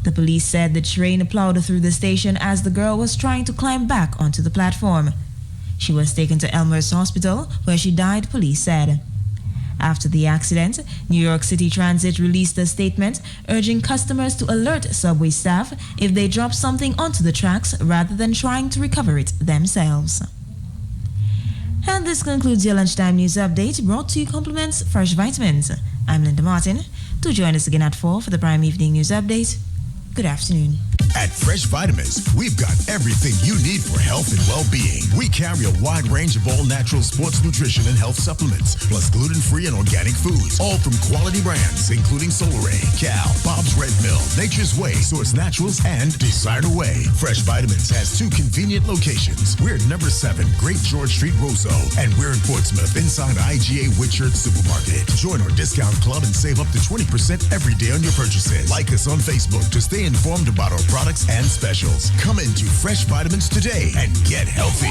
The police said the train plowed through the station as the girl was trying to climb back onto the platform. She was taken to Elmhurst Hospital, where she died, police said. After the accident, New York City Transit released a statement urging customers to alert subway staff if they drop something onto the tracks rather than trying to recover it themselves. And this concludes your lunchtime news update, brought to you compliments Fresh Vitamins. I'm Linda Martin. Do join us again at 4 for the Prime Evening News Update. Good afternoon. At Fresh Vitamins, we've got everything you need for health and well-being. We carry a wide range of all-natural sports nutrition and health supplements, plus gluten-free and organic foods, all from quality brands, including Solaray, Cal, Bob's Red Mill, Nature's Way, Source Naturals, and Desired Away. Fresh Vitamins has 2 convenient locations. We're at number 7, Great George Street, Roseau, and we're in Portsmouth, inside IGA Whitchurch Supermarket. Join our discount club and save up to 20% every day on your purchases. Like us on Facebook to stay informed about our products and specials. Come into Fresh Vitamins today and get healthy.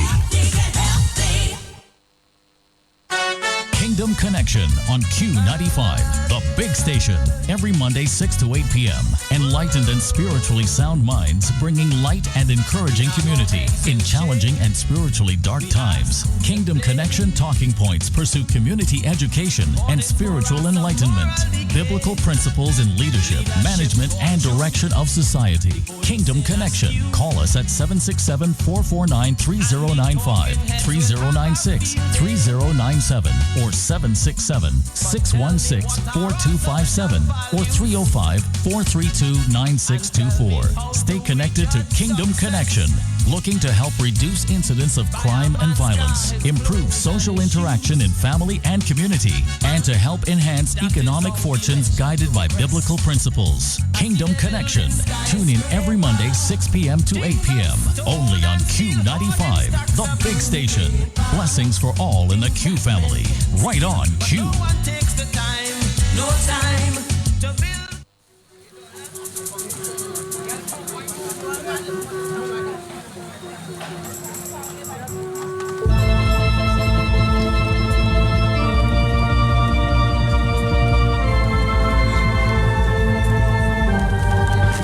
Kingdom Connection on Q95, the big station, every Monday 6 to 8 p.m. Enlightened and spiritually sound minds bringing light and encouraging community in challenging and spiritually dark times. Kingdom Connection talking points pursue community education and spiritual enlightenment, biblical principles in leadership, management, and direction of society. Kingdom Connection. Call us at 767-449-3095, 3096-3097, or 767-616-4257 or 305-432-9624. Stay connected to Kingdom Connection, looking to help reduce incidents of crime and violence, improve social interaction in family and community, and to help enhance economic fortunes guided by biblical principles. Kingdom Connection. Tune in every Monday 6 p.m. to 8 p.m. only on Q95, the big station. Blessings for all in the Q family. Right on Q. No one takes the time, no time to build.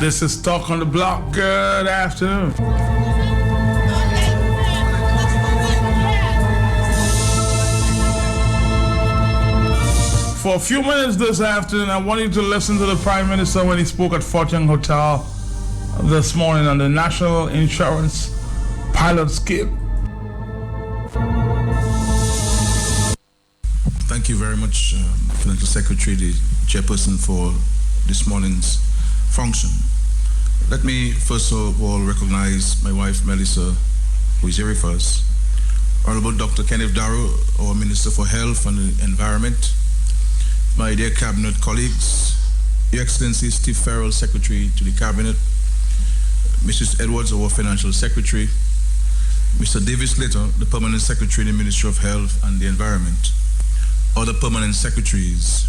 This is Talk on the Block. Good afternoon. For a few minutes this afternoon, I want you to listen to the Prime Minister when he spoke at Fort Young Hotel this morning on the National Insurance Pilot Scheme. Thank you very much, Financial Secretary, the chairperson, for this morning's function. Let me first of all recognize my wife, Melissa, who is here with us, Honorable Dr. Kenneth Darrow, our Minister for Health and Environment, my dear Cabinet colleagues, Your Excellency Steve Farrell, Secretary to the Cabinet, Mrs. Edwards, our Financial Secretary, Mr. Davis Slater, the Permanent Secretary in the Ministry of Health and the Environment, other Permanent Secretaries,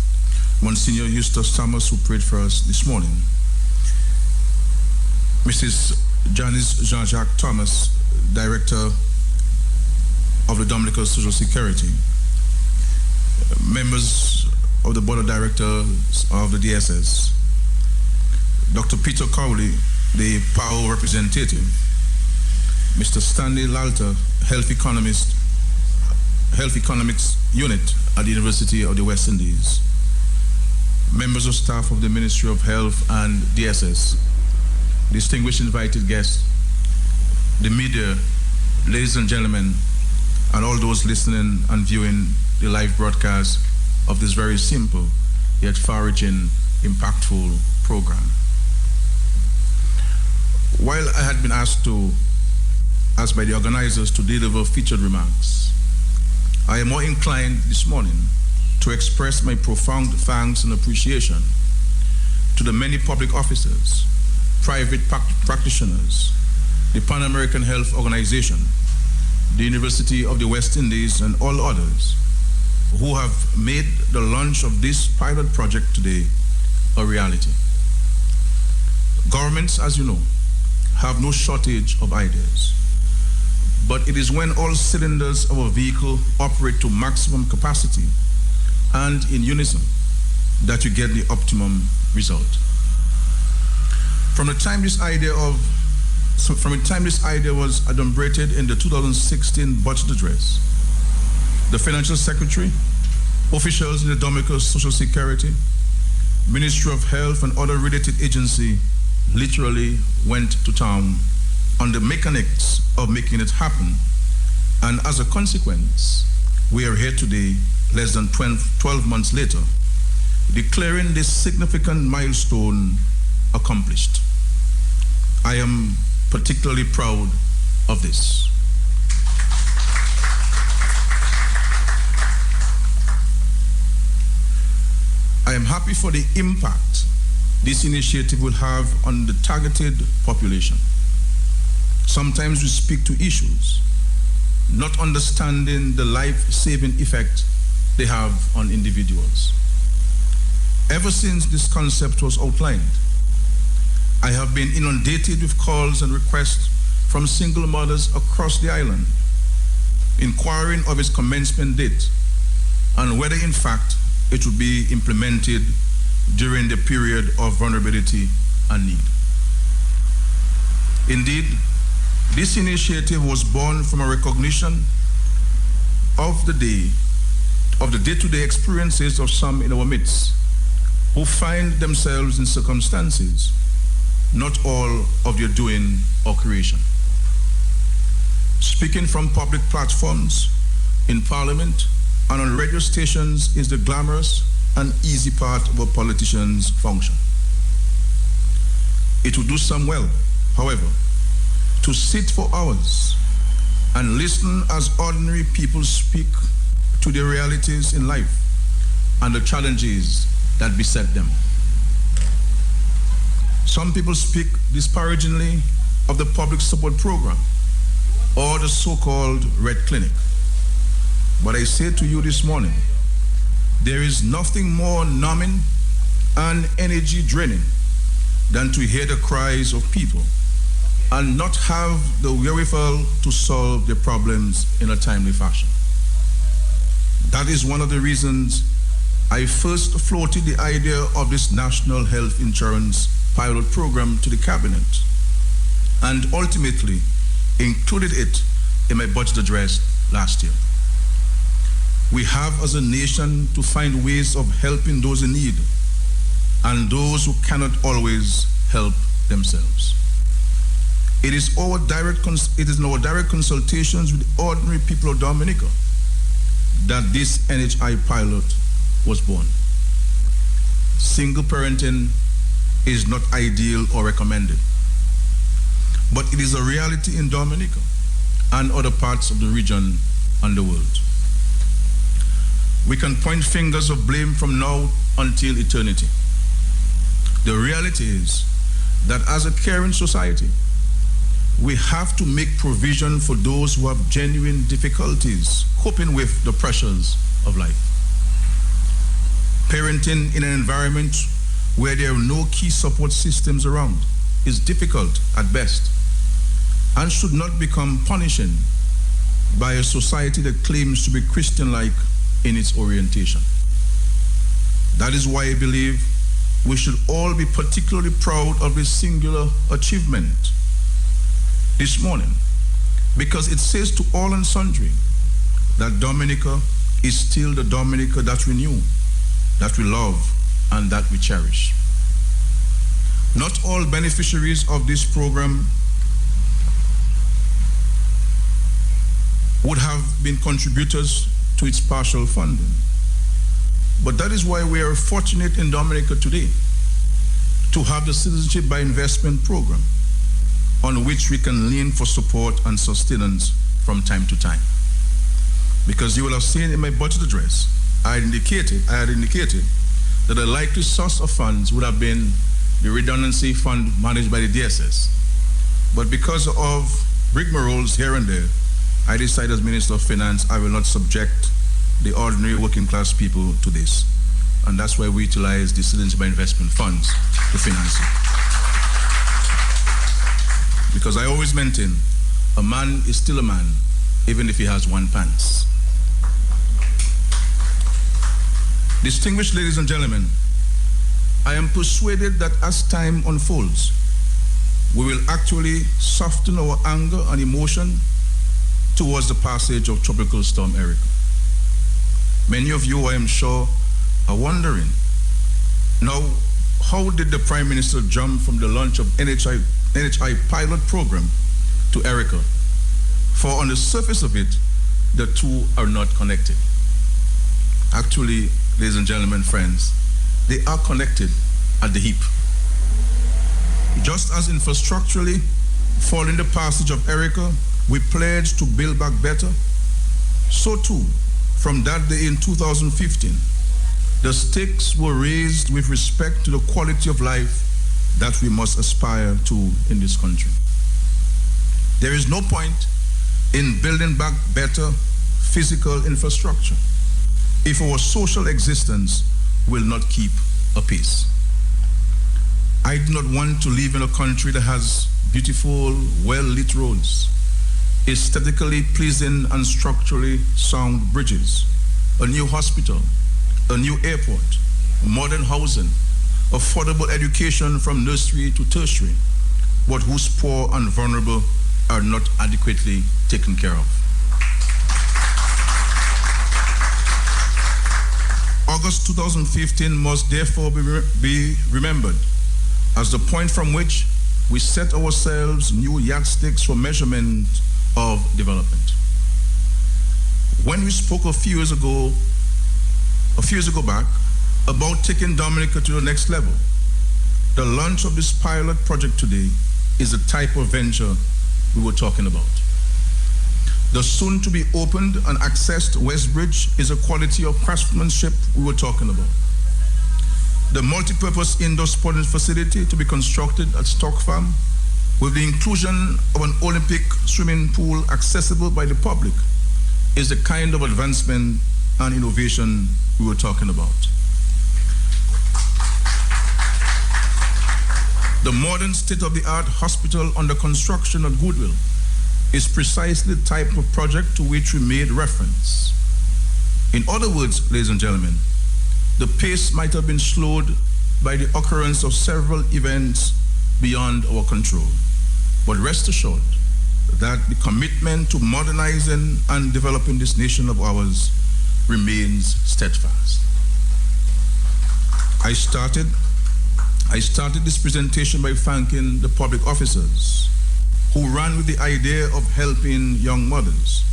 Monsignor Eustace Thomas, who prayed for us this morning, Mrs. Janice Jean-Jacques Thomas, Director of the Dominican Social Security, members of the Board of Directors of the DSS, Dr. Peter Cowley, the PAO representative, Mr. Stanley Lalter, Health Economics Unit at the University of the West Indies, members of staff of the Ministry of Health and DSS, distinguished invited guests, the media, ladies and gentlemen, and all those listening and viewing the live broadcast of this very simple yet far-reaching, impactful program. While I had been asked by the organizers to deliver featured remarks, I am more inclined this morning to express my profound thanks and appreciation to the many public officers, private practitioners, the Pan American Health Organization, the University of the West Indies, and all others who have made the launch of this pilot project today a reality. Governments, as you know, have no shortage of ideas, but it is when all cylinders of a vehicle operate to maximum capacity and in unison that you get the optimum result. From the time this idea was adumbrated in the 2016 budget address, the Financial Secretary, officials in the Dominica Social Security, Ministry of Health and other related agencies literally went to town on the mechanics of making it happen. And as a consequence, we are here today, less than 12 months later, declaring this significant milestone accomplished. I am particularly proud of this. I am happy for the impact this initiative will have on the targeted population. Sometimes we speak to issues, not understanding the life-saving effect they have on individuals. Ever since this concept was outlined, I have been inundated with calls and requests from single mothers across the island, inquiring of its commencement date and whether in fact it will be implemented during the period of vulnerability and need. Indeed, this initiative was born from a recognition of the day-to-day experiences of some in our midst who find themselves in circumstances not all of their doing or creation. Speaking from public platforms, in Parliament, and on radio stations is the glamorous and easy part of a politician's function. It would do some well, however, to sit for hours and listen as ordinary people speak to their realities in life and the challenges that beset them. Some people speak disparagingly of the public support program or the so-called Red Clinic. But I say to you this morning, there is nothing more numbing and energy draining than to hear the cries of people and not have the wherewithal to solve their problems in a timely fashion. That is one of the reasons I first floated the idea of this National Health Insurance pilot program to the Cabinet and ultimately included it in my budget address last year. We have as a nation to find ways of helping those in need and those who cannot always help themselves. It is in our direct consultations with the ordinary people of Dominica that this NHI pilot was born. Single parenting is not ideal or recommended, but it is a reality in Dominica and other parts of the region and the world. We can point fingers of blame from now until eternity. The reality is that as a caring society, we have to make provision for those who have genuine difficulties coping with the pressures of life. Parenting in an environment where there are no key support systems around is difficult at best and should not become punishing by a society that claims to be Christian-like in its orientation. That is why I believe we should all be particularly proud of this singular achievement this morning, because it says to all and sundry that Dominica is still the Dominica that we knew, that we love, and that we cherish. Not all beneficiaries of this program would have been contributors to its partial funding. But that is why we are fortunate in Dominica today to have the Citizenship by Investment program on which we can lean for support and sustenance from time to time. Because you will have seen in my budget address, I had indicated that a likely source of funds would have been the redundancy fund managed by the DSS. But because of rigmaroles here and there, I decided as Minister of Finance, I will not subject the ordinary working class people to this. And that's why we utilize the Citizenship by Investment funds to finance it. Because I always maintain, a man is still a man, even if he has one pants. Distinguished ladies and gentlemen, I am persuaded that as time unfolds, we will actually soften our anger and emotion towards the passage of Tropical Storm Erica. Many of you, I am sure, are wondering, now, how did the Prime Minister jump from the launch of NHI pilot program to Erica? For on the surface of it, the two are not connected. Actually, ladies and gentlemen, friends, they are connected at the hip. Just as infrastructurally, following the passage of Erica, we pledged to build back better, so too, from that day in 2015, the stakes were raised with respect to the quality of life that we must aspire to in this country. There is no point in building back better physical infrastructure if our social existence will not keep apace. I do not want to live in a country that has beautiful, well-lit roads, aesthetically pleasing and structurally sound bridges, a new hospital, a new airport, modern housing, affordable education from nursery to tertiary, but whose poor and vulnerable are not adequately taken care of. August 2015 must therefore be remembered as the point from which we set ourselves new yardsticks for measurement of development. When we spoke a few years ago back about taking Dominica to the next level, the launch of this pilot project today is the type of venture we were talking about. The soon to be opened and accessed West Bridge is a quality of craftsmanship we were talking about. The multi-purpose indoor sporting facility to be constructed at Stock Farm with the inclusion of an Olympic swimming pool accessible by the public is the kind of advancement and innovation we were talking about. The modern state-of-the-art hospital under construction at Goodwill is precisely the type of project to which we made reference. In other words, ladies and gentlemen, the pace might have been slowed by the occurrence of several events beyond our control. But rest assured that the commitment to modernizing and developing this nation of ours remains steadfast. I started this presentation by thanking the public officers who ran with the idea of helping young mothers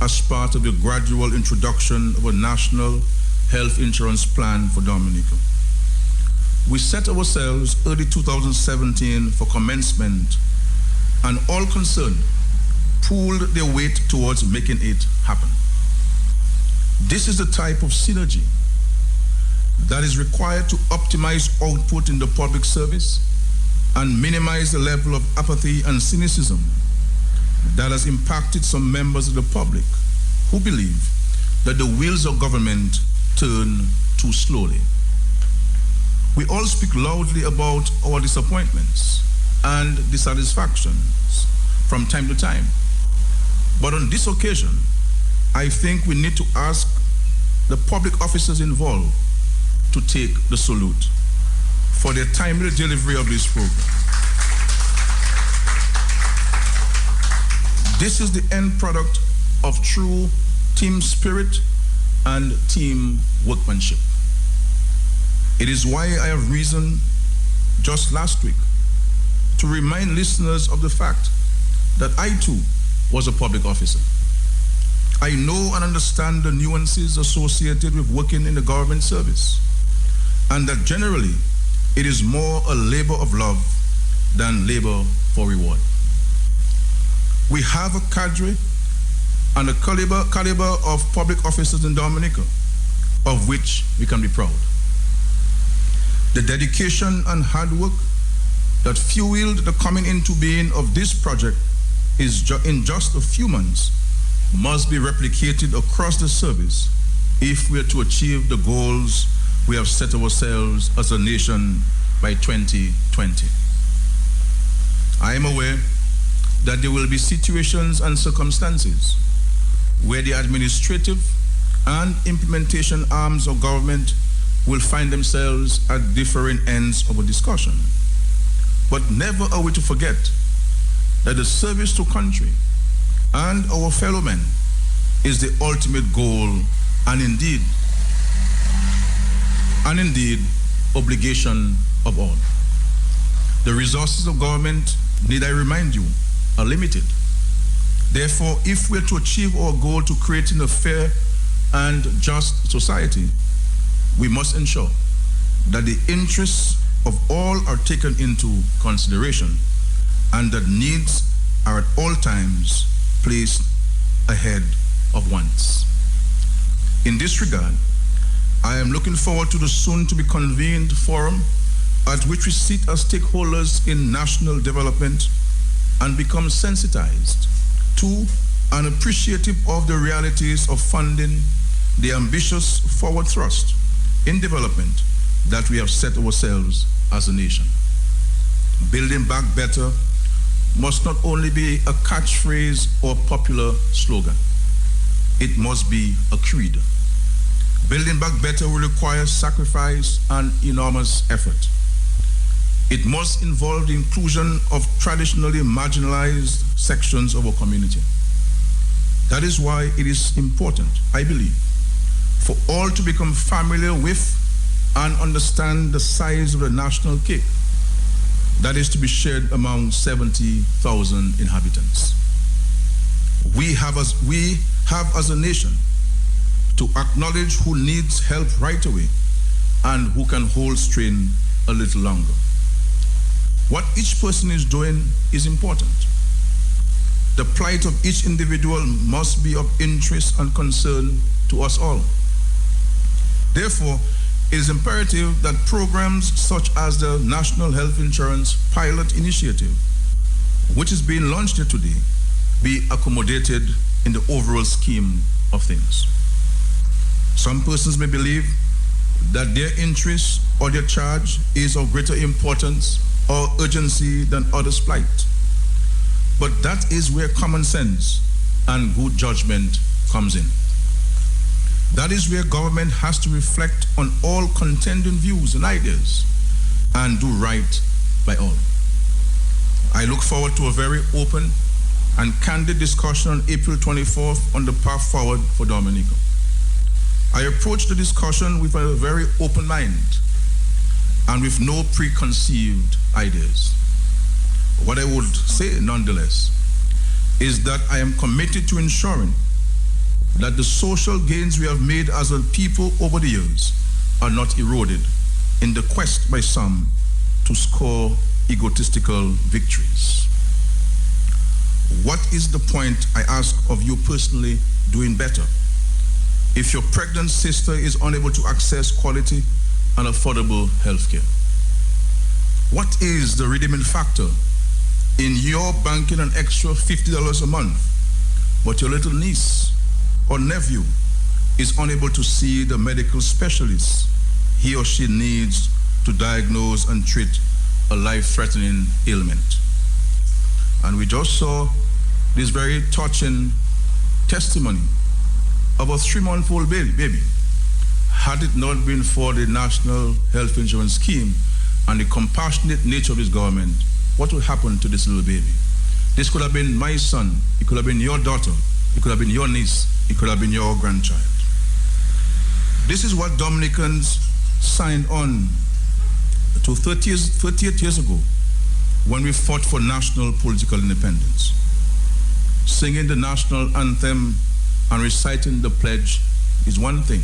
as part of the gradual introduction of a national health insurance plan for Dominica. We set ourselves early 2017 for commencement, and all concerned pooled their weight towards making it happen. This is the type of synergy that is required to optimize output in the public service and minimize the level of apathy and cynicism that has impacted some members of the public who believe that the wheels of government turn too slowly. We all speak loudly about our disappointments and dissatisfactions from time to time. But on this occasion, I think we need to ask the public officers involved to take the salute for their timely delivery of this program. This is the end product of true team spirit and team workmanship. It is why I have reason just last week to remind listeners of the fact that I too was a public officer. I know and understand the nuances associated with working in the government service, and that generally it is more a labor of love than labor for reward. We have a cadre and a caliber of public officers in Dominica, of which we can be proud. The dedication and hard work that fueled the coming into being of this project is in just a few months must be replicated across the service if we are to achieve the goals we have set ourselves as a nation by 2020. I am aware that there will be situations and circumstances where the administrative and implementation arms of government will find themselves at different ends of a discussion. But on this occasion, I think we need to ask the public officers involved to take the salute for their timely delivery of this program. We set ourselves early 2017 for commencement, and all concerned pooled their weight towards making it happen. This is the type of venture we were talking about. But never are we to forget that the service to country and our fellow men is the ultimate goal and indeed, obligation of all. The resources of government, need I remind you, are limited. Therefore, if we're to achieve our goal to creating a fair and just society, we must ensure that the interests of all are taken into consideration and that needs are at all times placed ahead of wants. In this regard, I am looking forward to the soon-to-be convened forum at which we sit as stakeholders in national development and become sensitized to and appreciative of the realities of funding the ambitious forward thrust in development that we have set ourselves as a nation. Building back better must not only be a catchphrase or popular slogan, it must be a creed. Building back better will require sacrifice and enormous effort. It must involve the inclusion of traditionally marginalized sections of our community. That is why it is important, I believe, for all to become familiar with and understand the size of the national cake that is to be shared among 70,000 inhabitants. We have as a nation to acknowledge who needs help right away and who can hold strain a little longer. What each person is doing is important. The plight of each individual must be of interest and concern to us all. Therefore, it is imperative that programs such as the National Health Insurance Pilot Initiative, which is being launched here today, be accommodated in the overall scheme of things. Some persons may believe that their interest or their charge is of greater importance or urgency than others' plight. But that is where common sense and good judgment comes in. That is where government has to reflect on all contending views and ideas and do right by all. I look forward to a very open and candid discussion on April 24th on the path forward for Dominica. I approach the discussion with a very open mind and with no preconceived ideas. What I would say, nonetheless, is that I am committed to ensuring that the social gains we have made as a people over the years are not eroded in the quest by some to score egotistical victories. What is the point, I ask of you personally, doing better if your pregnant sister is unable to access quality and affordable health care? What is the redeeming factor in your banking an extra $50 a month, but your little niece or nephew is unable to see the medical specialist he or she needs to diagnose and treat a life-threatening ailment? And we just saw this very touching testimony of a 3-month-old baby. Had it not been for the National Health Insurance Scheme and the compassionate nature of this government, what would happen to this little baby? This could have been my son, it could have been your daughter, it could have been your niece, it could have been your grandchild. This is what Dominicans signed on to 38 years ago when we fought for national political independence. Singing the national anthem and reciting the pledge is one thing,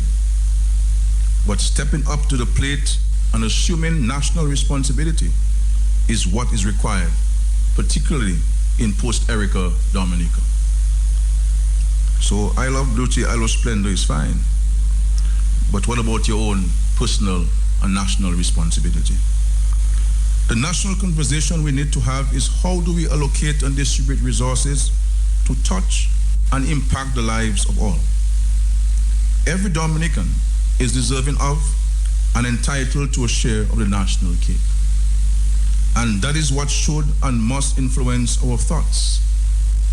but stepping up to the plate and assuming national responsibility is what is required, particularly in post-Erica Dominica. So I love beauty, I love splendor is fine, but what about your own personal and national responsibility? The national conversation we need to have is how do we allocate and distribute resources to touch and impact the lives of all. Every Dominican is deserving of and entitled to a share of the national cake. And that is what should and must influence our thoughts,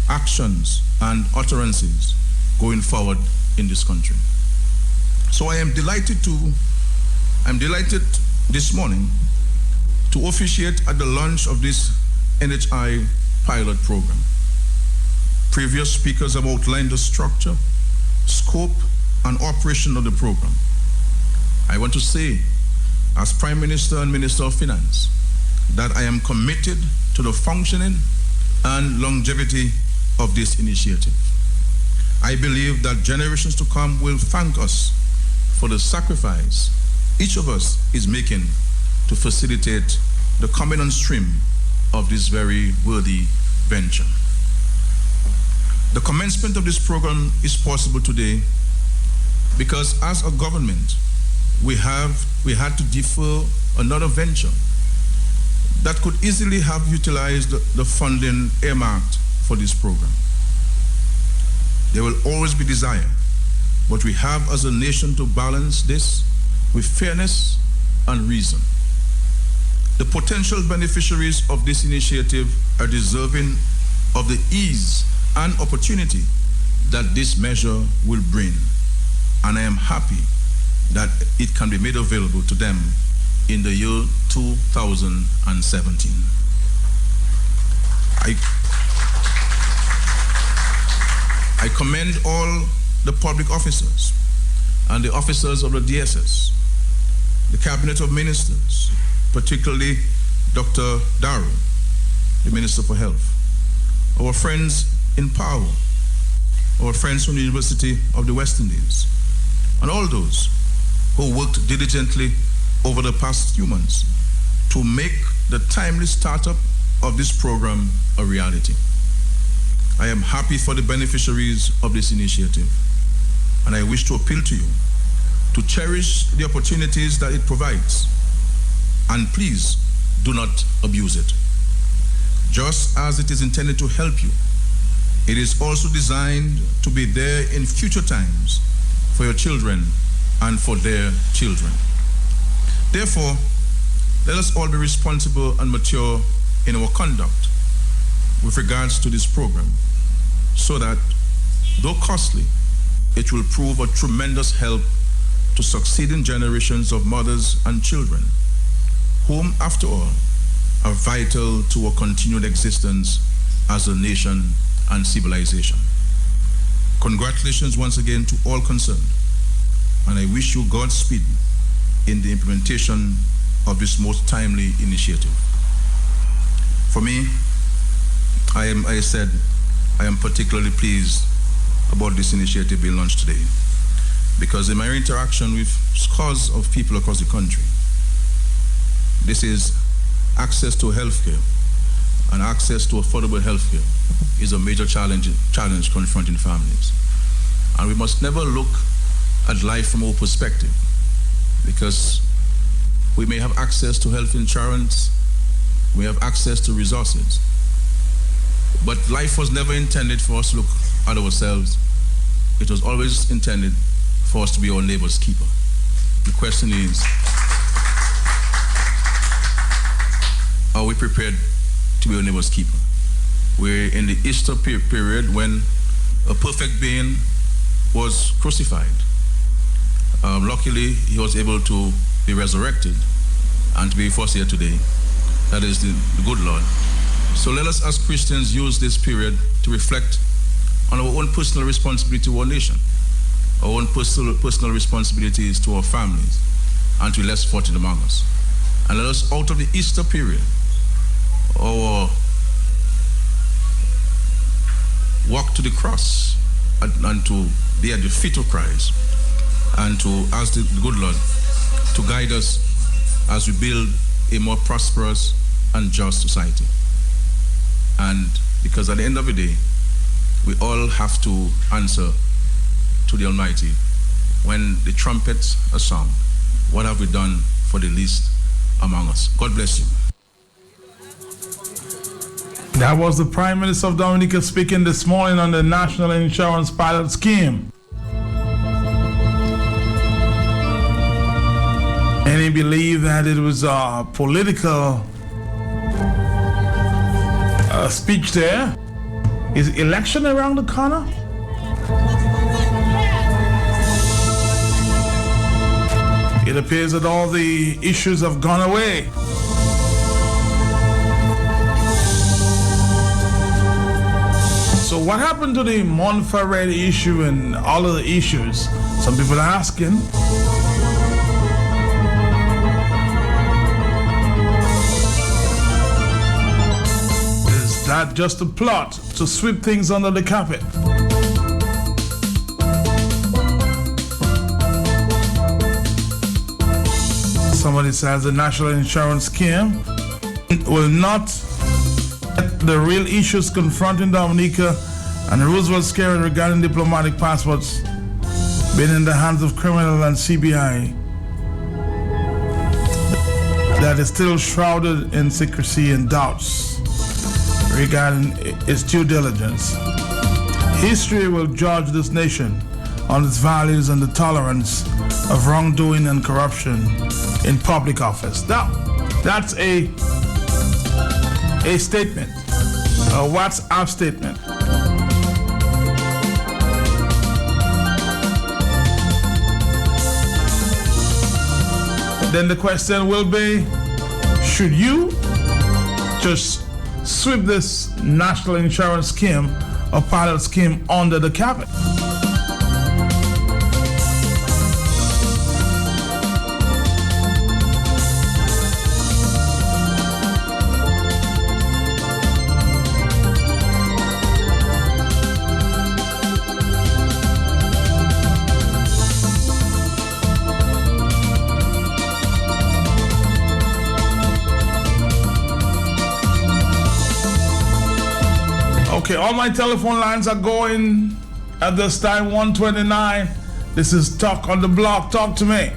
actions, and utterances going forward in this country. So I'm delighted this morning to officiate at the launch of this NHI pilot program. Previous speakers have outlined the structure, scope, and operation of the program. I want to say, as Prime Minister and Minister of Finance, that I am committed to the functioning and longevity of this initiative. I believe that generations to come will thank us for the sacrifice each of us is making to facilitate the coming on stream of this very worthy venture. The commencement of this program is possible today because as a government, we had to defer another venture that could easily have utilized the funding earmarked for this program. There will always be desire, but we have as a nation to balance this with fairness and reason. The potential beneficiaries of this initiative are deserving of the ease and opportunity that this measure will bring, and I am happy that it can be made available to them in the year 2017. I commend all the public officers and the officers of the DSS, the Cabinet of Ministers, particularly Dr. Darrow, the Minister for Health, our friends in power, our friends from the University of the West Indies, and all those who worked diligently over the past few months to make the timely startup of this program a reality. I am happy for the beneficiaries of this initiative, and I wish to appeal to you to cherish the opportunities that it provides, and please do not abuse it. Just as it is intended to help you, it is also designed to be there in future times for your children and for their children. Therefore, let us all be responsible and mature in our conduct with regards to this program, so that, though costly, it will prove a tremendous help to succeeding generations of mothers and children, whom, after all, are vital to our continued existence as a nation and civilization. Congratulations once again to all concerned, and I wish you Godspeed in the implementation of this most timely initiative. For me, I am particularly pleased about this initiative being launched today, because in my interaction with scores of people across the country, this is access to healthcare, and access to affordable healthcare is a major challenge confronting families. And we must never look at life from our perspective, because we may have access to health insurance, we have access to resources, but life was never intended for us to look at ourselves. It was always intended for us to be our neighbor's keeper. The question is, are we prepared to be our neighbor's keeper? We're in the Easter period when a perfect being was crucified. Luckily, he was able to be resurrected and to be with us here today. That is the good Lord. So let us as Christians use this period to reflect on our own personal responsibility to our nation, our own personal responsibilities to our families, and to the less fortunate among us. And let us, out of the Easter period, our walk to the cross and to be at the feet of Christ, and to ask the good Lord to guide us as we build a more prosperous and just society. And because at the end of the day, we all have to answer to the Almighty when the trumpets are sung. What have we done for the least among us? God bless you. That was the Prime Minister of Dominica speaking this morning on the National Insurance Pilot Scheme. And he believed that it was a political speech there. Is election around the corner? It appears that all the issues have gone away. what happened to the Montferrat issue and all of the issues? Some people are asking. Is that just a plot to sweep things under the carpet? Somebody says the national insurance scheme will not let the real issues confronting Dominica and Roosevelt scare regarding diplomatic passports being in the hands of criminal and CBI that is still shrouded in secrecy and doubts regarding its due diligence. History will judge this nation on its values and the tolerance of wrongdoing and corruption in public office. Now, that's a statement, a WhatsApp statement. Then the question will be, should you just sweep this national insurance scheme or pilot scheme under the carpet? Okay, all my telephone lines are going at this time, 129. This is Talk on the Block. Talk to me.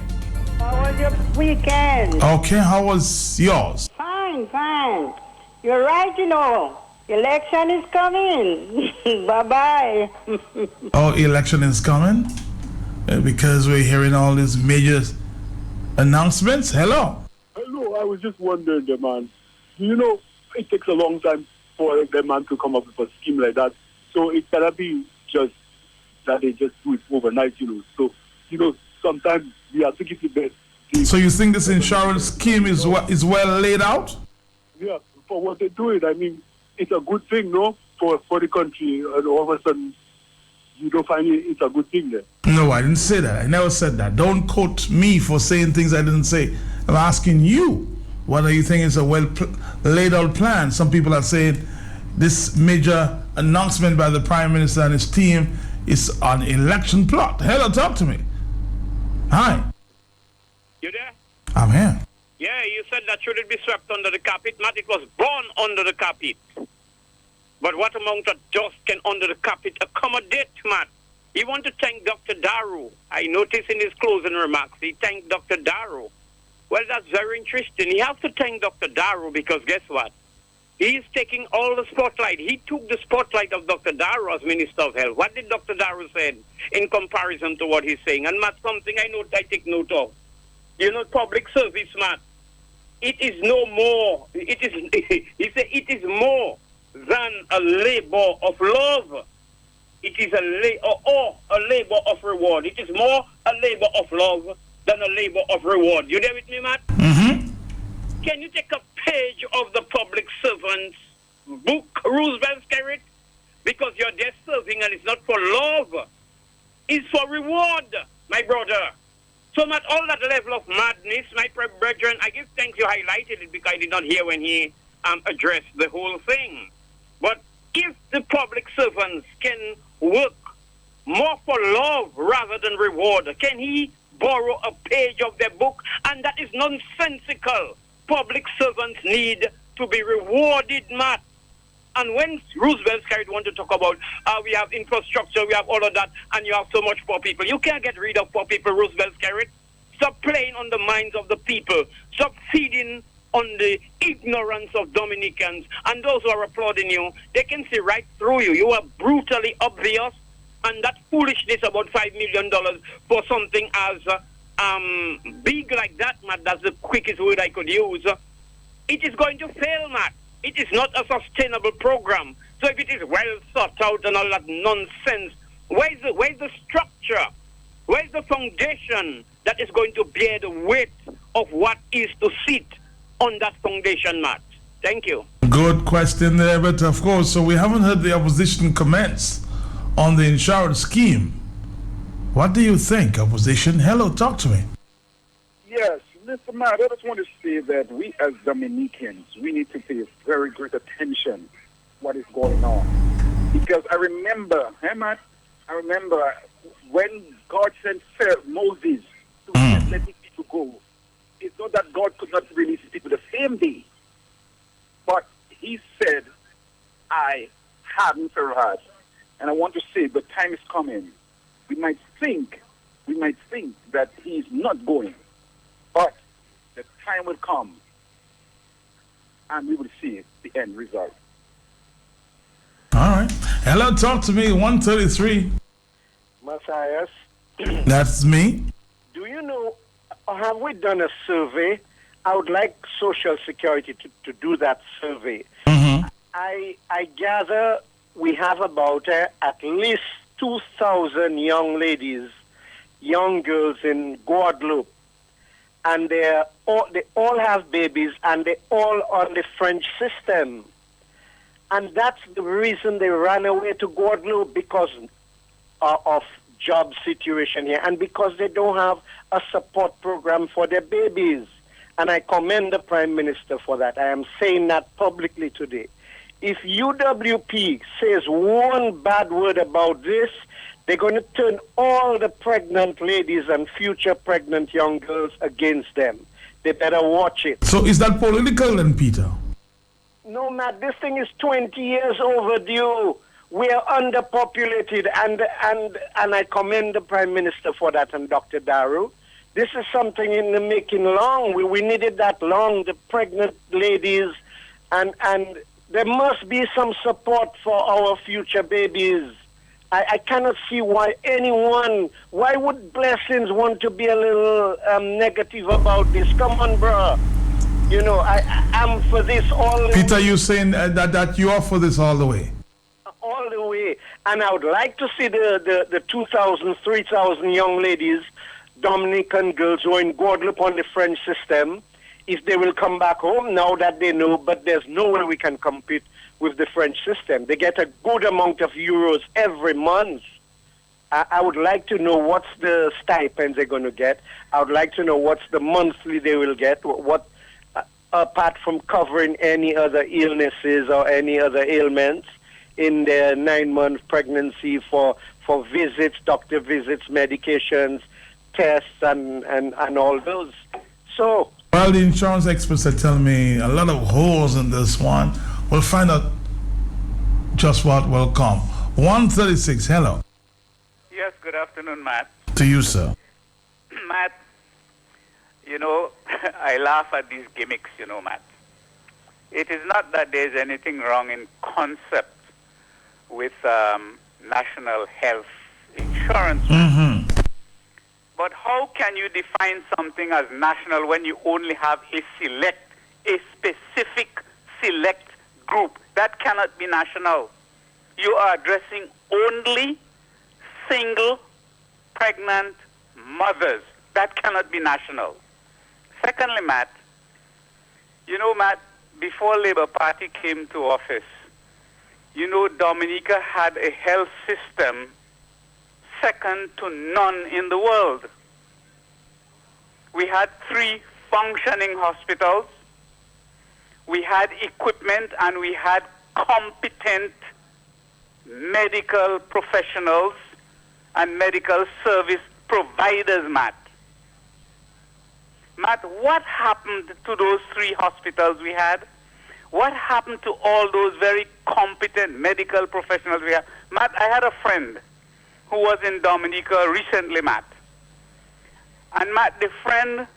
How was your weekend? Okay, how was yours? Fine, fine. You're right, you know. Election is coming. Bye-bye. Oh, election is coming? Because we're hearing all these major announcements. Hello. Hello, I was just wondering, man. You know, it takes a long time for the man to come up with a scheme like that. So it cannot be just that they just do it overnight, you know. So, you know, sometimes we have to give the best. So you think this insurance scheme is well laid out? Yeah, for what they're doing. I mean, it's a good thing, no, for the country. And all of a sudden, you don't find it's a good thing there. No, I didn't say that. I never said that. Don't quote me for saying things I didn't say. I'm asking you whether you think it's a well laid out plan. Some people are saying this major announcement by the Prime Minister and his team is an election plot. Hello, talk to me. Hi. You there? I'm here. Yeah, you said that shouldn't be swept under the carpet. Matt, it was born under the carpet. But what amount of dust can under the carpet accommodate, Matt? You want to thank Dr. Darrow. I noticed in his closing remarks, he thanked Dr. Darrow. Well, that's very interesting. He has to thank Dr. Darrow because guess what? He's taking all the spotlight. He took the spotlight of Dr. Darrow as Minister of Health. What did Dr. Darrow say in comparison to what he's saying? And Matt, something I take note of. You know, public service, Matt. It is no more. It is. He said it is more than a labor of love. It is a labor of reward. It is more a labor of love than a labor of reward. You there with me, Matt? Mm-hmm. Can you take a page of the public servant's book, Roosevelt's Carrot? Because you're there serving and it's not for love. It's for reward, my brother. So at all that level of madness, my brethren, I give thanks you highlighted it because I did not hear when he addressed the whole thing. But if the public servants can work more for love rather than reward, can he borrow a page of their book? And that is nonsensical. Public servants need to be rewarded, Matt. And when Roosevelt's Carrot want to talk about we have infrastructure, we have all of that, and you have so much poor people, you can't get rid of poor people, Roosevelt's Carrot. Stop playing on the minds of the people. Stop feeding on the ignorance of Dominicans. And those who are applauding you, they can see right through you. You are brutally obvious. And that foolishness about $5 million for something as big like that, Matt, that's the quickest word I could use. It is going to fail, Matt. It is not a sustainable program. So if it is well thought out and all that nonsense, where's the structure? Where's the foundation that is going to bear the weight of what is to sit on that foundation, Matt? Thank you. Good question there, but of course, so we haven't heard the opposition comments on the insurance scheme. What do you think, opposition? Hello, talk to me. Yes, Mr. Matt, I just want to say that we as Dominicans, we need to pay very great attention to what is going on. Because I remember, Matt, when God sent Moses to let the people go, it's not that God could not release the people the same day. But he said, I haven't heard. And I want to say the time is coming. We might think that he is not going. But the time will come and we will see the end result. All right. Hello, talk to me, 133. Matthias. That's me. Do you know, have we done a survey? I would like Social Security to do that survey. Mm-hmm. I gather we have about at least 2,000 young ladies, young girls in Guadeloupe. And they all have babies, and they all on the French system. And that's the reason they ran away to Guadeloupe, because of job situation here, and because they don't have a support program for their babies. And I commend the Prime Minister for that. I am saying that publicly today. If UWP says one bad word about this, they're going to turn all the pregnant ladies and future pregnant young girls against them. They better watch it. So is that political then, Peter? No, Matt, this thing is 20 years overdue. We are underpopulated, and I commend the Prime Minister for that, and Dr. Daru. This is something in the making long. We needed that long, the pregnant ladies, and there must be some support for our future babies. I cannot see why would Blessings want to be a little negative about this? Come on, bro. You know, I'm for this all the way. Peter, you saying that you are for this all the way? All the way. And I would like to see the 2,000, 3,000 young ladies, Dominican girls who are in Guadeloupe on the French system, if they will come back home now that they know, but there's no way we can compete with the French system. They get a good amount of euros every month. I would like to know what's the stipends they're going to get. I would like to know what's the monthly they will get, what apart from covering any other illnesses or any other ailments in their 9-month pregnancy for visits, doctor visits, medications, tests, and all those. So, well, the insurance experts are telling me a lot of holes in this one. We'll find out just what will come. 136, hello. Yes, good afternoon, Matt. To you, sir. Matt, you know, I laugh at these gimmicks, you know, Matt. It is not that there's anything wrong in concept with national health insurance. Mm-hmm. But how can you define something as national when you only have a specific select group? That cannot be national. You are addressing only single pregnant mothers. That cannot be national. Secondly, Matt, you know, Matt, before Labour Party came to office, you know, Dominica had a health system second to none in the world. We had 3 functioning hospitals. We had equipment, and we had competent medical professionals and medical service providers, Matt. Matt, what happened to those 3 hospitals we had? What happened to all those very competent medical professionals we had? Matt, I had a friend who was in Dominica recently, Matt. And Matt, the friend,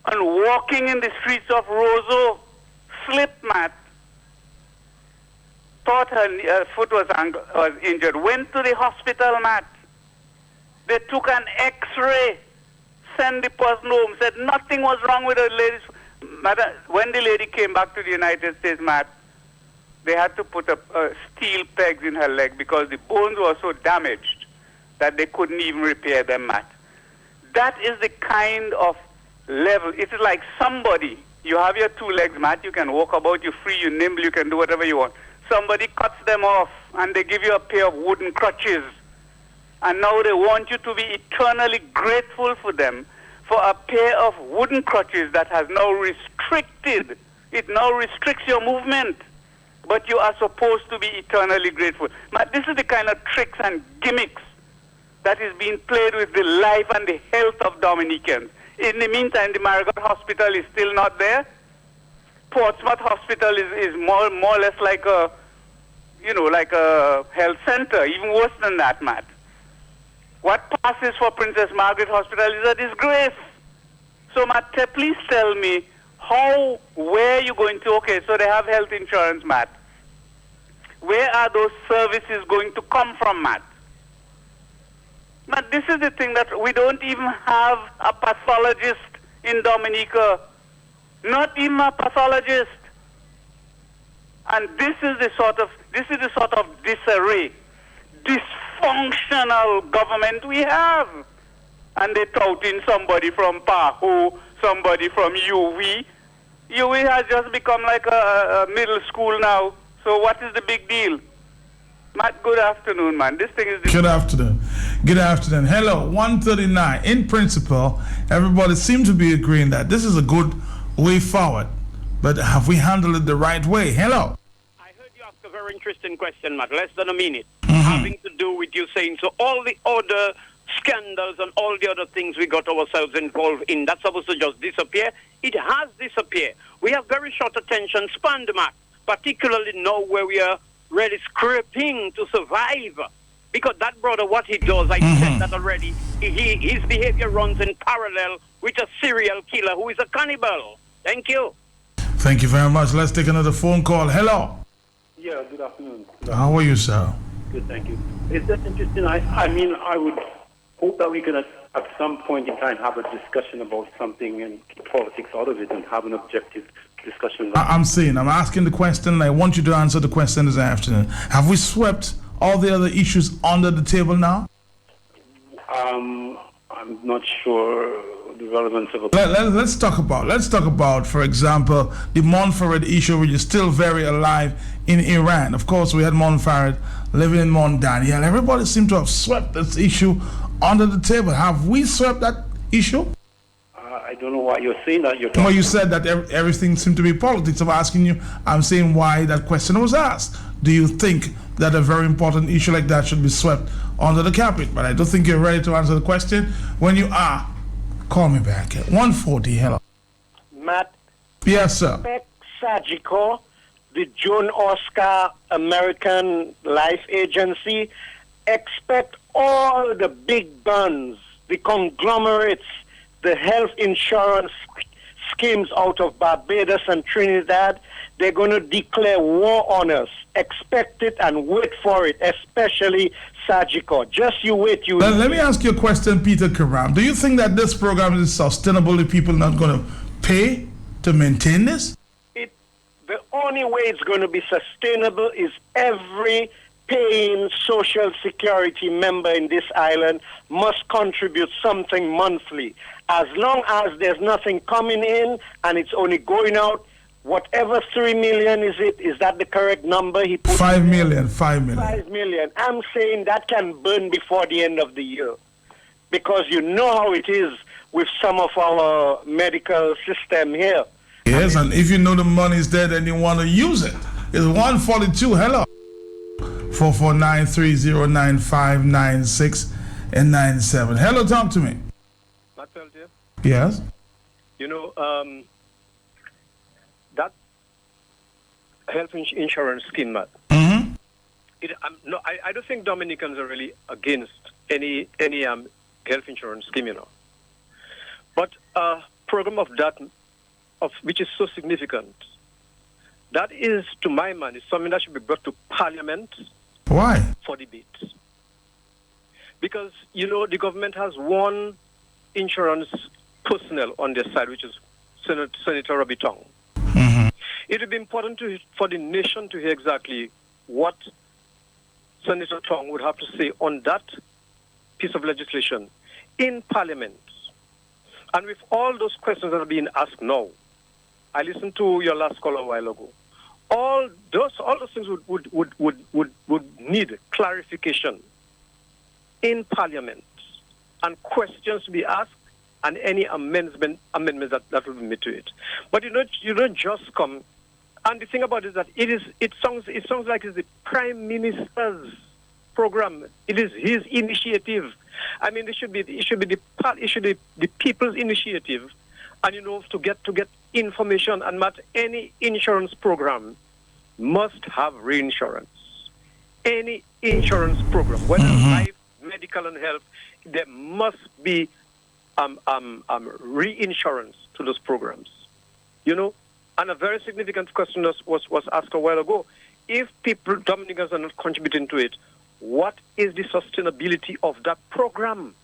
on walking in the streets of Roseau, slipped, Matt. Thought her foot was injured. Went to the hospital, Matt. They took an X-ray, sent the person home, said nothing was wrong with the lady's. Matt, when the lady came back to the United States, Matt, they had to put steel pegs in her leg because the bones were so damaged that they couldn't even repair them, Matt. That is the kind of level. It is like somebody You have your two legs, Matt. You can walk about. You're free. You're nimble. You can do whatever you want. Somebody cuts them off, and they give you a pair of wooden crutches. And now they want you to be eternally grateful for them for a pair of wooden crutches that has now restricted. It now restricts your movement. But you are supposed to be eternally grateful. But this is the kind of tricks and gimmicks that is being played with the life and the health of Dominicans. In the meantime, the Marigot Hospital is still not there. Portsmouth Hospital is more or less like a, like a health center, even worse than that, Matt. What passes for Princess Margaret Hospital is a disgrace. So, Matt, please tell me, where are you going to, okay, so they have health insurance, Matt. Where are those services going to come from, Matt? Matt, this is the thing that we don't even have a pathologist in Dominica. Not even a pathologist. And this is the sort of disarray, dysfunctional government we have. And they tout in somebody from PAHO, somebody from UV. UV has just become like a middle school now. So what is the big deal? Matt, good afternoon, man. This thing is... Good afternoon. Good afternoon. Hello, 139. In principle, everybody seems to be agreeing that this is a good way forward. But have we handled it the right way? Hello. I heard you ask a very interesting question, Matt, less than a minute, having to do with you saying, so all the other scandals and all the other things we got ourselves involved in, that's supposed to just disappear? It has disappeared. We have very short attention span, Matt, particularly now where we are really scraping to survive. Because that brother, what he does, I said that already, his behavior runs in parallel with a serial killer who is a cannibal. Thank you. Thank you very much. Let's take another phone call. Hello. Yeah, good afternoon. How are you, sir? Good, thank you. It's just interesting. I mean, I would hope that we can at some point in time have a discussion about something and keep politics out of it and have an objective discussion. I'm asking the question, and I want you to answer the question this afternoon. Have we swept all the other issues under the table now? I'm not sure the relevance of Let's talk about, for example, the Montferrat issue, which is still very alive in Iran. Of course, we had Montferrat living in Mont Daniel. Everybody seemed to have swept this issue under the table. Have we swept that issue? I don't know why you're saying that. Well, you said that everything seemed to be politics. I'm saying why that question was asked. Do you think that a very important issue like that should be swept under the carpet? But I don't think you're ready to answer the question. When you are, call me back at 140. Hello. Matt. Yes, sir. Expect Sagicor, the Joan Oscar American Life Agency. Expect all the big guns, the conglomerates, the health insurance schemes out of Barbados and Trinidad. They're going to declare war on us. Expect it and wait for it, especially Sagicor. Just you wait. Let me ask you a question, Peter Karam. Do you think that this program is sustainable if people are not going to pay to maintain this? The only way it's going to be sustainable is every paying Social Security member in this island must contribute something monthly. As long as there's nothing coming in and it's only going out, whatever 3 million is that the correct number? He put 5 million. 5 million. 5 million. I'm saying that can burn before the end of the year. Because you know how it is with some of our medical system here. Yes, and if you know the money is there, then you want to use it. It's 142. Hello. 449309596 and 97. Hello, talk to me. Matt Peltier? Yes. You know, that health insurance scheme, Matt. Mm-hmm. I don't think Dominicans are really against any health insurance scheme, you know. But a program of that, which is so significant, that is, to my mind, is something that should be brought to Parliament. Why? For debate. Because, you know, the government has one insurance personnel on their side, which is Senator Robbie Tong. Mm-hmm. It would be important for the nation to hear exactly what Senator Tong would have to say on that piece of legislation in Parliament. And with all those questions that are being asked now, I listened to your last call a while ago. All those things would need clarification in Parliament and questions to be asked and any amendments that will be made to it. But you don't just come. And the thing about it is that it sounds like it's the Prime Minister's program. It is his initiative. I mean, it should be the people's initiative. And to get information, and not any insurance program must have reinsurance. Any insurance program, whether life, medical, and health, there must be reinsurance to those programs. And a very significant question was asked a while ago. If Dominicans are not contributing to it, what is the sustainability of that program?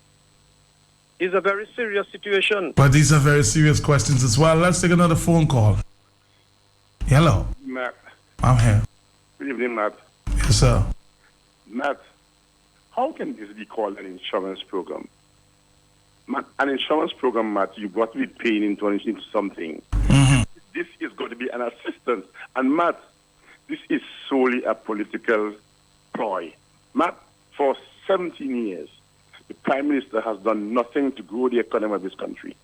It's a very serious situation. But these are very serious questions as well. Let's take another phone call. Hello. Matt. I'm here. Good evening, Matt. Yes, sir. Matt, how can this be called an insurance program? Matt, an insurance program, Matt, you've got to be paying into something. This is going to be an assistance. And Matt, this is solely a political ploy. Matt, for 17 years, the Prime Minister has done nothing to grow the economy of this country.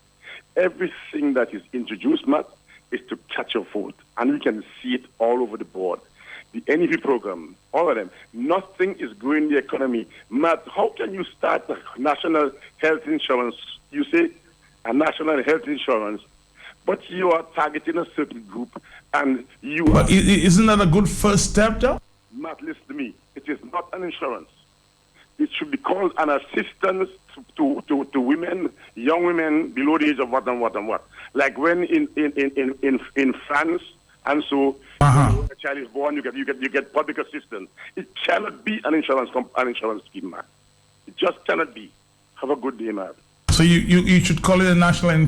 Everything that is introduced, Matt, is to catch a vote. And we can see it all over the board. The NEP program, all of them, nothing is growing the economy. Matt, how can you start a national health insurance? You say a national health insurance, but you are targeting a certain group, and you But isn't that a good first step, though? Matt, listen to me. It is not an insurance. It should be called an assistance to women, young women below the age of what. Like when in France, and so when a child is born, you get public assistance. It cannot be an insurance scheme, man. It just cannot be. Have a good day, man. So you should call it a national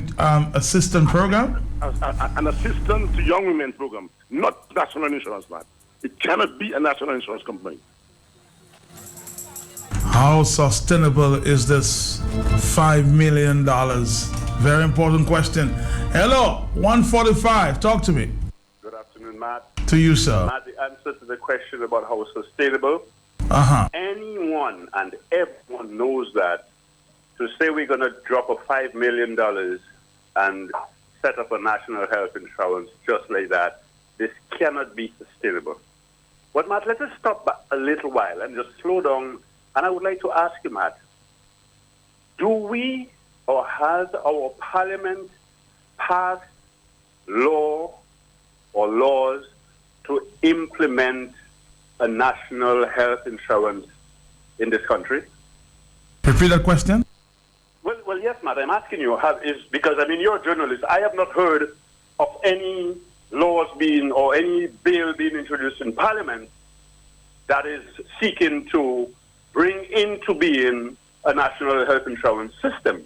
assistance program? An assistance to young women program, not national insurance, man. It cannot be a national insurance company. How sustainable is this $5 million? Very important question. Hello, 145. Talk to me. Good afternoon, Matt. To you, sir. Matt, the answer to the question about how sustainable, anyone and everyone knows that to say we're going to drop a $5 million and set up a national health insurance just like that, this cannot be sustainable. But, Matt, let us stop a little while and just slow down. And I would like to ask you, Matt, do we or has our parliament passed law or laws to implement a national health insurance in this country? Repeat that question. Well, yes, Matt, I'm asking you, because, I mean, you're a journalist. I have not heard of any laws or any bill being introduced in Parliament that is seeking to bring into being a national health insurance system.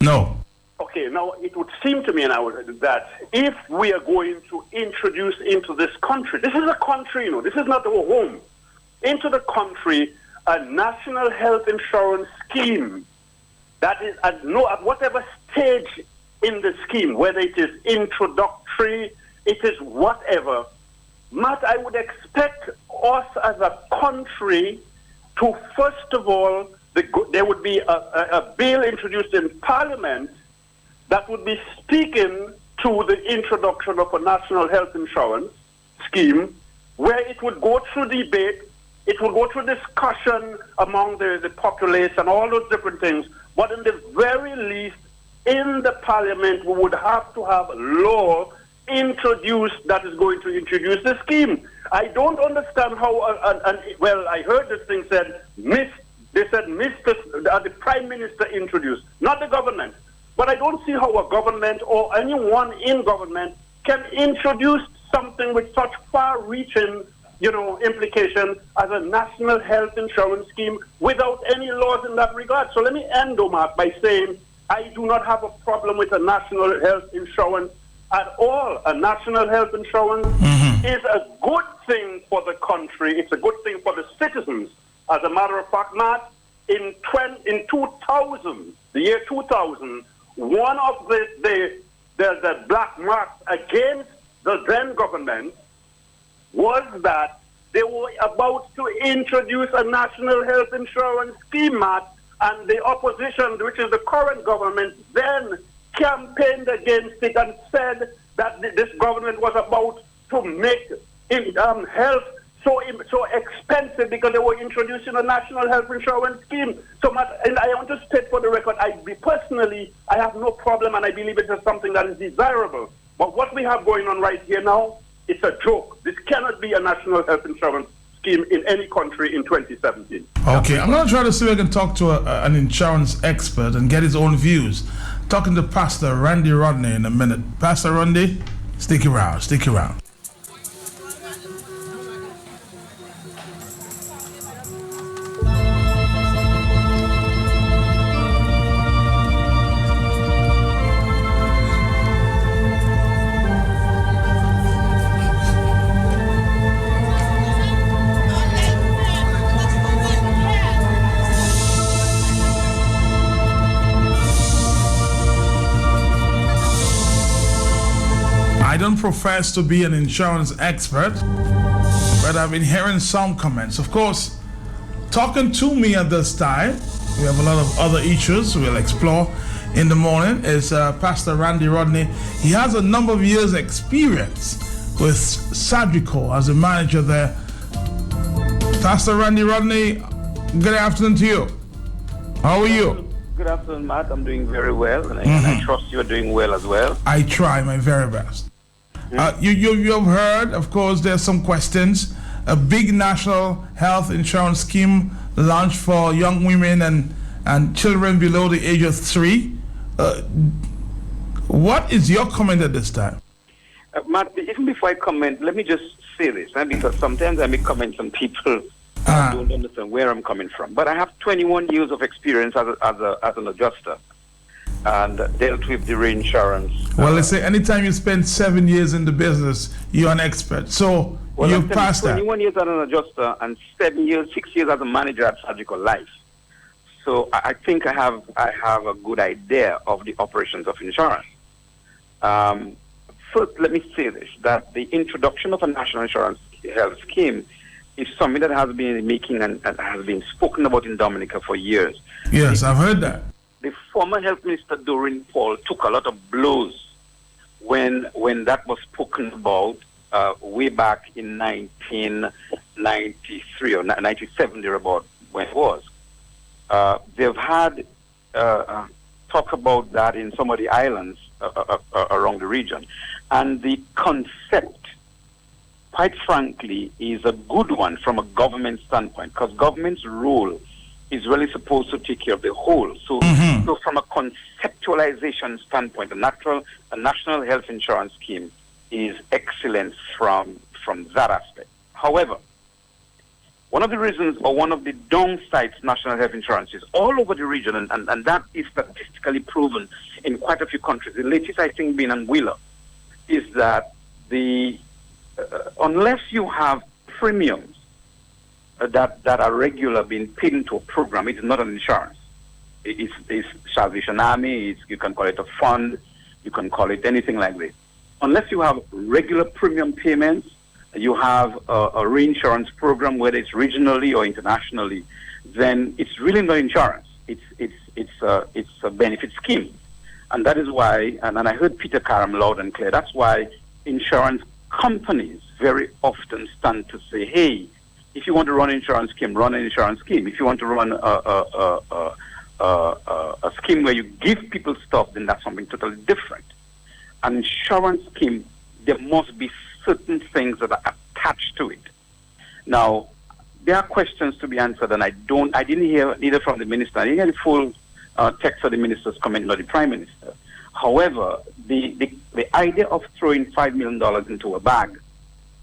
No. Okay, now it would seem to me now that if we are going to introduce into this country, this is a country, this is not our home, into the country a national health insurance scheme that is at whatever stage in the scheme, whether it is introductory, it is whatever, Matt, I would expect us as a country to, first of all, there would be a bill introduced in Parliament that would be speaking to the introduction of a national health insurance scheme, where it would go through debate, it would go through discussion among the populace and all those different things. But in the very least, in the Parliament, we would have to have law introduced that is going to introduce the scheme. I don't understand how, I heard this thing said, the Prime Minister introduced, not the government. But I don't see how a government or anyone in government can introduce something with such far-reaching, implication as a national health insurance scheme without any laws in that regard. So let me end, Omar, by saying I do not have a problem with a national health insurance at all. A national health insurance is a good thing for the country. It's a good thing for the citizens. As a matter of fact, Matt, in 2000, the year 2000, one of the the black marks against the then government was that they were about to introduce a national health insurance scheme, Matt, and the opposition, which is the current government, then campaigned against it and said that this government was about to make health so expensive because they were introducing a national health insurance scheme. So, Matt, and I want to state for the record, personally, I have no problem, and I believe it is something that is desirable. But what we have going on right here now, it's a joke. This cannot be a national health insurance scheme in any country in 2017. Okay, I'm going to try to see if I can talk to an insurance expert and get his own views. Talking to Pastor Randy Rodney in a minute. Pastor Randy, stick around. I don't profess to be an insurance expert, but I've been hearing some comments. Of course, talking to me at this time, we have a lot of other issues we'll explore in the morning, is Pastor Randy Rodney. He has a number of years experience with Sadrico as a manager there. Pastor Randy Rodney, good afternoon to you. How are you? Good afternoon, Matt. I'm doing very well, and I trust you're doing well as well. I try my very best. You have heard, of course, there's some questions. A big national health insurance scheme launched for young women and children below the age of 3. What is your comment at this time? Matt, even before I comment, let me just say this, because sometimes I make comments and people don't understand where I'm coming from. But I have 21 years of experience as an adjuster and dealt with the reinsurance. Well, let's say anytime you spend 7 years in the business, you're an expert. So you've passed that. 21 years as an adjuster and 6 years as a manager at Surgical Life. So I think I have a good idea of the operations of insurance. First, let me say this, that the introduction of a national insurance health scheme is something that has been in the making and has been spoken about in Dominica for years. Yes, I've heard that. The former health minister, Doreen Paul, took a lot of blows when that was spoken about way back in 1993 or 97, thereabout, when it was. They've had talk about that in some of the islands around the region. And the concept, quite frankly, is a good one from a government standpoint, because government's role is really supposed to take care of the whole. So, so from a conceptualization standpoint, a national health insurance scheme is excellent from that aspect. However, one of the reasons or one of the downsides national health insurance is all over the region, and that is statistically proven in quite a few countries, the latest I think being Anguilla, is that unless you have premiums that are regular being paid into a program, it is not an insurance. It's Salvation Army, you can call it a fund, you can call it anything like this. Unless you have regular premium payments, you have a reinsurance program, whether it's regionally or internationally, then it's really not insurance. It's a benefit scheme. And that is why, and I heard Peter Karam loud and clear, that's why insurance companies very often stand to say, hey, if you want to run an insurance scheme, run an insurance scheme. If you want to run a scheme where you give people stuff, then that's something totally different. An insurance scheme, there must be certain things that are attached to it. Now, there are questions to be answered, and I didn't hear either from the minister, I didn't hear the full text of the minister's comment, nor the Prime Minister. However, the idea of throwing $5 million into a bag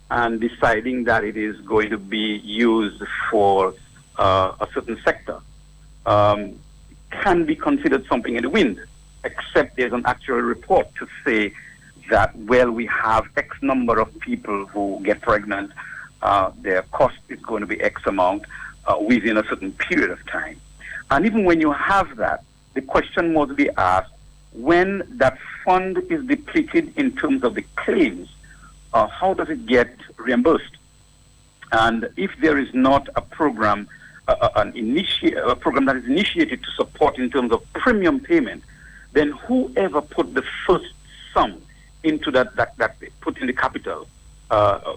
and deciding that it is going to be used for a certain sector can be considered something in the wind, except there's an actual report to say that, well, we have X number of people who get pregnant, their cost is going to be X amount within a certain period of time. And even when you have that, the question must be asked, when that fund is depleted in terms of the claims, how does it get reimbursed? And if there is not a program, a program that is initiated to support in terms of premium payment, then whoever put the first sum into that put in the capital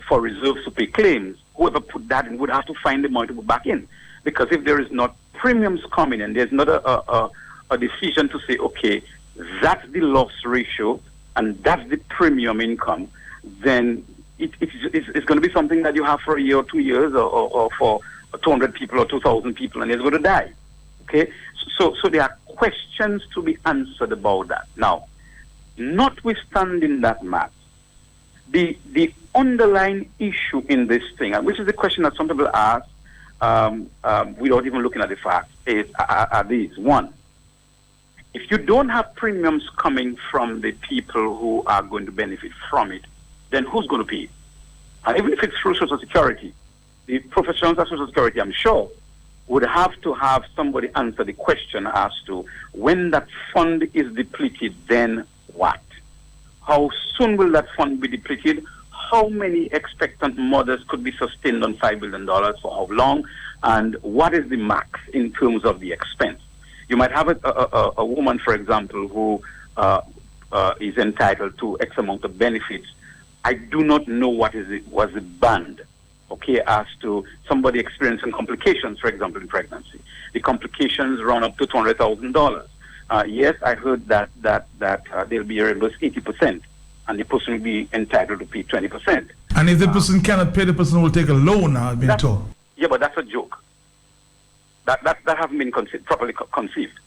for reserves to pay claims, whoever put that in would have to find the money to put back in. Because if there is not premiums coming and there's not a decision to say, okay, that's the loss ratio and that's the premium income, then it's going to be something that you have for a year or 2 years or for 200 people or 2,000 people, and it's going to die. Okay? So there are questions to be answered about that. Now, notwithstanding that, Matt, the underlying issue in this thing, which is the question that some people ask without even looking at the facts, are these. One, if you don't have premiums coming from the people who are going to benefit from it, then who's going to pay it? And even if it's through Social Security, the professionals of Social Security, I'm sure, would have to have somebody answer the question as to when that fund is depleted, then what? How soon will that fund be depleted? How many expectant mothers could be sustained on $5 billion for how long? And what is the max in terms of the expense? You might have a woman, for example, who is entitled to X amount of benefits. I do not know what was the band, okay, as to somebody experiencing complications, for example, in pregnancy. The complications run up to $200,000. Yes, I heard that they'll be reimbursed 80%, and the person will be entitled to pay 20%. And if the person cannot pay, the person will take a loan, I've been told. Yeah, but that's a joke. That hasn't been properly conceived.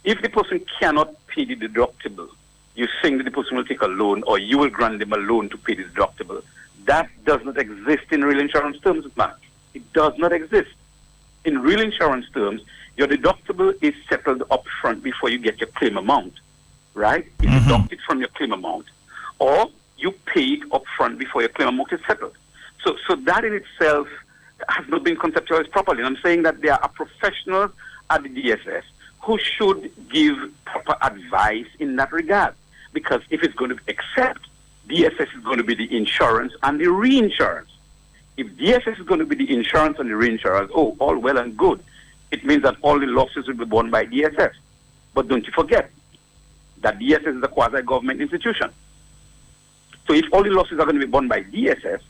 If the person cannot pay the deductible, you think that the person will take a loan, or you will grant them a loan to pay the deductible. That does not exist in real insurance terms, man. It does not exist. In real insurance terms, your deductible is settled up front before you get your claim amount, right? It's deducted from your claim amount, or you pay it up front before your claim amount is settled. So that in itself has not been conceptualized properly. And I'm saying that there are professionals at the DSS who should give proper advice in that regard. Because if it's going to accept, DSS is going to be the insurance and the reinsurance. If DSS is going to be the insurance and the reinsurance, all well and good. It means that all the losses will be borne by DSS. But don't you forget that DSS is a quasi-government institution. So if all the losses are going to be borne by DSS,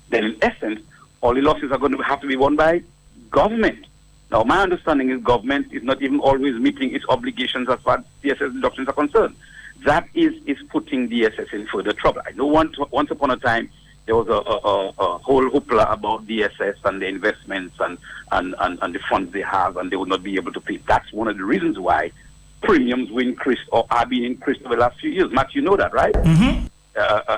then in essence, all the losses are going to have to be borne by government. Now, my understanding is government is not even always meeting its obligations as far as DSS deductions are concerned. That is putting DSS in further trouble. I know once upon a time there was a whole hoopla about DSS and the investments and the funds they have, and they would not be able to pay. That's one of the reasons why premiums were increased or are being increased over the last few years. Matt, you know that, right?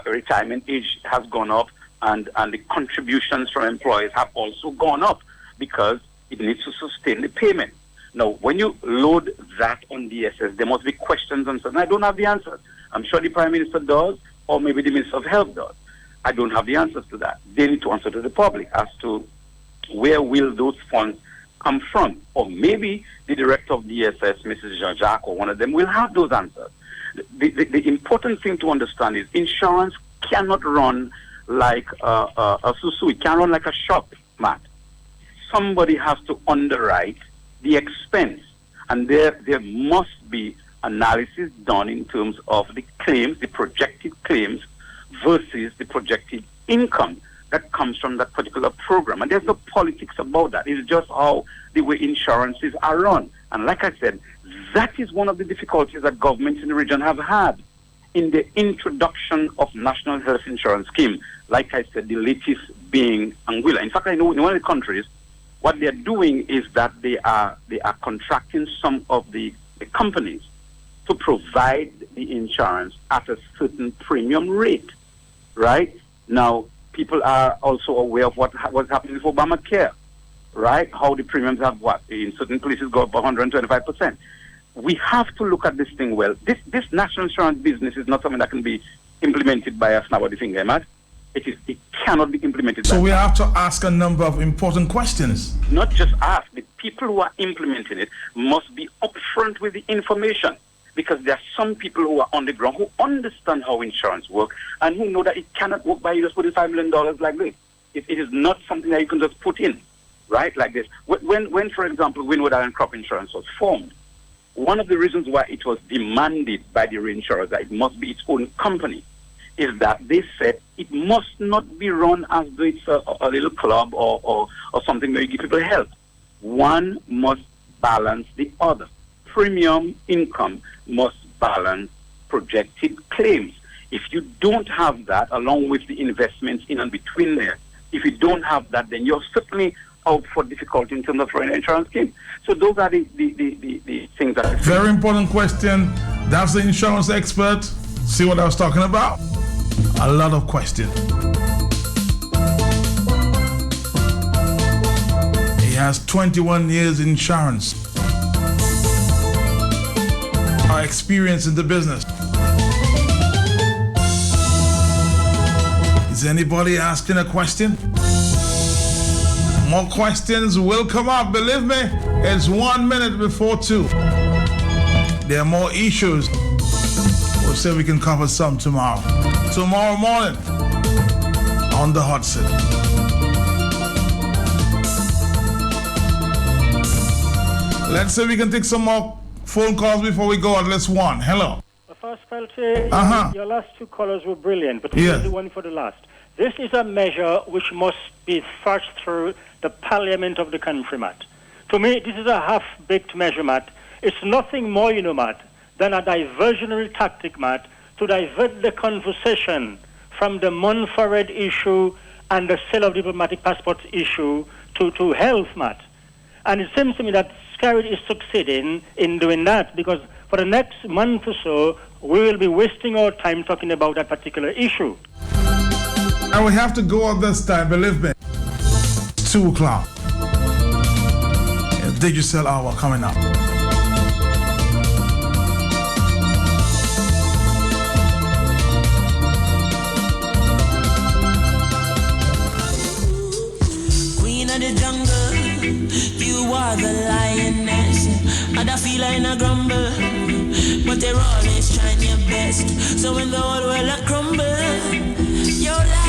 Retirement age has gone up, and the contributions from employers have also gone up because it needs to sustain the payment. Now, when you load that on DSS, there must be questions and so on. I don't have the answers. I'm sure the Prime Minister does, or maybe the Minister of Health does. I don't have the answers to that. They need to answer to the public as to where will those funds come from. Or maybe the Director of DSS, Mrs. Jean-Jacques, or one of them will have those answers. The important thing to understand is insurance cannot run like a susu. It can't run like a shop, Matt. Somebody has to underwrite the expense, and there must be analysis done in terms of the claims, the projected claims versus the projected income that comes from that particular program. And there's no politics about that. It's just how the way insurances are run. And like I said, that is one of the difficulties that governments in the region have had in the introduction of National Health Insurance Scheme. Like I said, the latest being Anguilla. In fact, I know in one of the countries, what they're doing is that they are contracting some of the companies to provide the insurance at a certain premium rate, right? Now, people are also aware of what's happening with Obamacare, right? How the premiums have in certain places go up 125%. We have to look at this thing well. This national insurance business is not something that can be implemented by a snap of the finger, man. It cannot be implemented. So we have to ask a number of important questions. Not just ask. The people who are implementing it must be upfront with the information. because there are some people who are on the ground who understand how insurance works and who know that it cannot work by you just putting $5 million like this. It is not something that you can just put in, right, like this. When for example, Windward Island Crop Insurance was formed, one of the reasons why it was demanded by the reinsurers that it must be its own company is that they said it must not be run as though it's a little club or something where you give people help. One must balance the other. Premium income must balance projected claims. If you don't have that, along with the investments in and between there, if you don't have that, then you're certainly out for difficulty in terms of foreign insurance scheme. So those are the things that... Very important question. That's the insurance expert. See what I was talking about? A lot of questions. He has 21 years insurance. Our experience in the business. Is anybody asking a question? More questions will come up. Believe me, it's 1 minute before 2. There are more issues. We'll see if we can cover some tomorrow. Tomorrow morning on the hot seat. Let's see if we can take some more phone calls before we go at least one. Hello. First, Felty, your last two callers were brilliant, but yeah. The one for the last. This is a measure which must be thrust through the parliament of the country, Matt. To me, this is a half-baked measure, Matt. It's nothing more, Matt, than a diversionary tactic, Matt, to divert the conversation from the Montforret issue and the sale of diplomatic passports issue to health, Matt. And it seems to me that Skerrit is succeeding in doing that, because for the next month or so, we will be wasting our time talking about that particular issue. And we have to go at this time, believe me. 2 o'clock. Digital hour coming up. Queen of the jungle, you are the lioness. And I feel like I grumble, but they're always trying your best. So when the whole world crumble, your life